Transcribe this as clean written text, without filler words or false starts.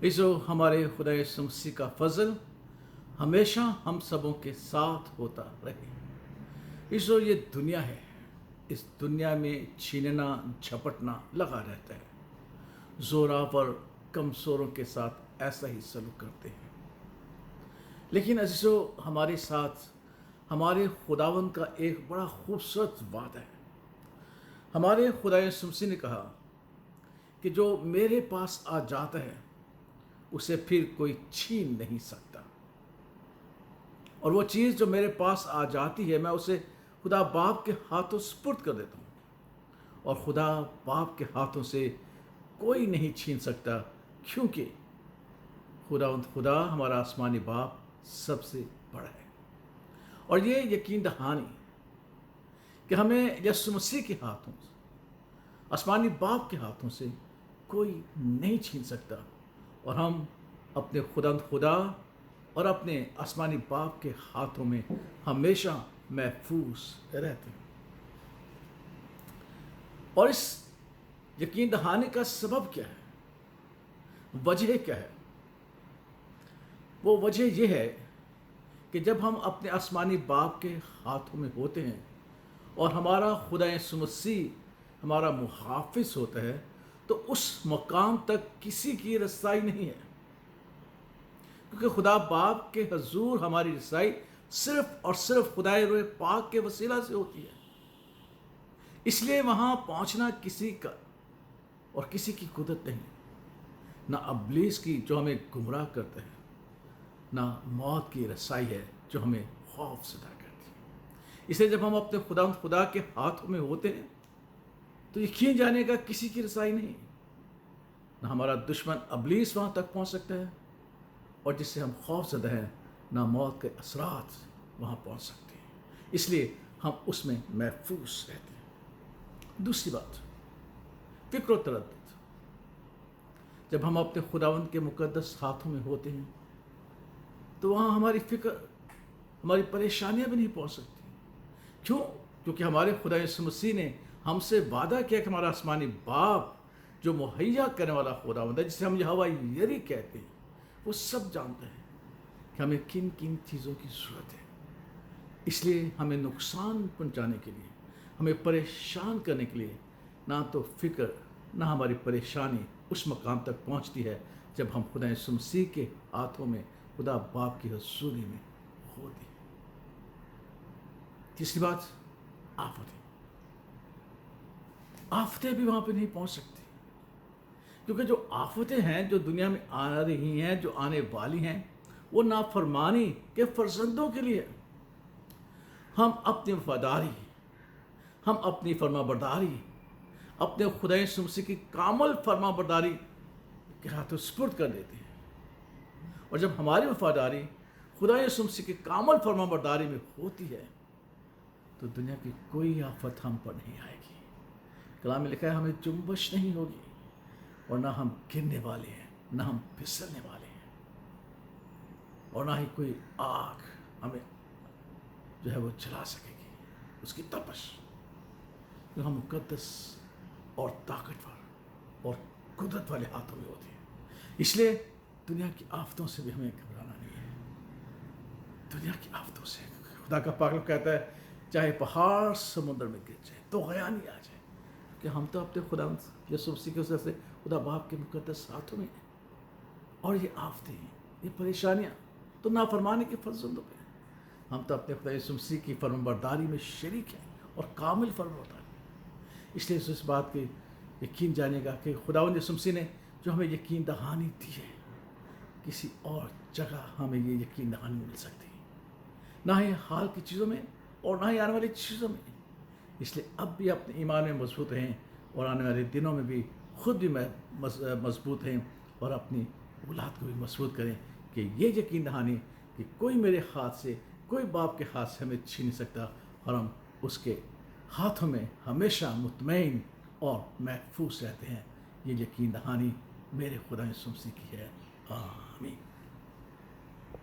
इसो हमारे खुदा यीशु मसीह का फजल हमेशा हम सबों के साथ होता रहे। इसो ये दुनिया है, इस दुनिया में छीनना झपटना लगा रहता है। जोरावर कमजोरों के साथ ऐसा ही सलूक करते हैं। लेकिन अजीजो, हमारे साथ हमारे खुदावंद का एक बड़ा खूबसूरत वादा है। हमारे खुदा यीशु मसीह ने कहा कि जो मेरे पास आ जाता है उसे फिर कोई छीन नहीं सकता, और वो चीज़ जो मेरे पास आ जाती है मैं उसे खुदा बाप के हाथों सुपुर्द कर देता हूँ, और खुदा बाप के हाथों से कोई नहीं छीन सकता, क्योंकि खुदा हमारा आसमानी बाप सबसे बड़ा है। और ये यकीन दहानी कि हमें यीशु मसीह के हाथों से, आसमानी बाप के हाथों से कोई नहीं छीन सकता, और हम अपने खुदा और अपने आसमानी बाप के हाथों में हमेशा महफूज रहते हैं। और इस यकीन दहाने का सबब क्या है, वजह क्या है? वो वजह यह है कि जब हम अपने आसमानी बाप के हाथों में होते हैं और हमारा खुदा यीशु मसीह हमारा मुहाफिज होता है, तो उस मकाम तक किसी की रसाई नहीं है, क्योंकि खुदा बाप के हजूर हमारी रसाई सिर्फ और सिर्फ खुदा रूह पाक के वसीला से होती है। इसलिए वहाँ पहुँचना किसी का और किसी की कुदरत नहीं, ना इब्लीस की जो हमें गुमराह करता है, ना मौत की रसाई है जो हमें खौफ सदा करती है। इसलिए जब हम अपने खुदा के हाथों में होते हैं तो यकीन जाने का किसी की रसाई नहीं, ना हमारा दुश्मन इब्लीस वहाँ तक पहुँच सकता है, और जिससे हम खौफ ज़दा हैं ना मौत के असरात वहाँ पहुँच सकते हैं। इसलिए हम उसमें महफूज रहते हैं। दूसरी बात, फिक्र व तरद्दुद। जब हम अपने खुदावंद के मुकद्दस हाथों में होते हैं तो वहाँ हमारी फिक्र, हमारी परेशानियाँ भी नहीं पहुँच सकती। क्यों? क्योंकि हमारे खुदा यीशु मसीह ने हमसे वादा किया कि हमारा आसमानी बाप जो मुहैया करने वाला खुदावंद है, जिसे हम यहोवा यरी कहते हैं, वो सब जानता है कि हमें किन किन चीज़ों की ज़रूरत है। इसलिए हमें नुकसान पहुंचाने के लिए, हमें परेशान करने के लिए ना तो फिक्र ना हमारी परेशानी उस मकाम तक पहुंचती है जब हम खुदा यीशु मसीह के हाथों में खुदा बाप की हजूरी में होते हैं। तीसरी बात, आफतें भी वहाँ पे नहीं पहुँच सकती, क्योंकि जो आफतें हैं जो दुनिया में आ रही हैं, जो आने वाली हैं, वो नाफरमानी के फर्जंदों के लिए। हम अपनी वफादारी, हम अपनी फरमाबरदारी, अपने खुदा यीशु मसीह की कामल फरमाबरदारी के हाथों सुपुर्द कर देते हैं। और जब हमारी वफादारी खुदा यीशु मसीह की कामल फरमाबरदारी में होती है तो दुनिया की कोई आफत हम पर नहीं आएगी। कलाम में लिखा है, हमें जुम्बश नहीं होगी, और ना हम गिरने वाले हैं, ना हम फिसलने वाले हैं, और ना ही कोई आग हमें जो है वो जला सकेगी, उसकी तपश। तो हम मुकद्दस और ताकतवर और कुदरत वाले हाथों में होते हैं। इसलिए दुनिया की आफतों से भी हमें घबराना नहीं है। दुनिया की आफतों से खुदा का पाक कहता है, चाहे पहाड़ समुद्र में गिर जाए तो गया नहीं आ जाए, कि हम तो अपने खुदा यीशु मसीह की वजह से खुदा बाप के मुकद्दस हाथों में हैं। और ये आफतें, ये परेशानियाँ तो नाफरमानी के फर्जंदों पे हैं। हम तो अपने खुदा यीशु मसीह की फरमाबरदारी में शरीक हैं और कामिल फरमाबरदारी। इसलिए इस बात के यकीन जानेगा कि खुदावंद यीशु मसीह ने जो हमें यकीन दहानी दी है, किसी और जगह हमें ये यकीन दहानी मिल सकती, ना ही हाल की चीज़ों में और ना ही आने वाली चीज़ों में। इसलिए अब भी अपने ईमान में मजबूत रहें, और आने वाले दिनों में भी खुद भी मजबूत रहें, और अपनी औलाद को भी मजबूत करें कि ये यकीन दहानी कि कोई मेरे हाथ से, कोई बाप के हाथ से हमें छीन नहीं सकता, और हम उसके हाथों में हमेशा मुतमईन और महफूज रहते हैं। ये यकीन दहानी मेरे खुदा यीशु मसीह की है। आमीन।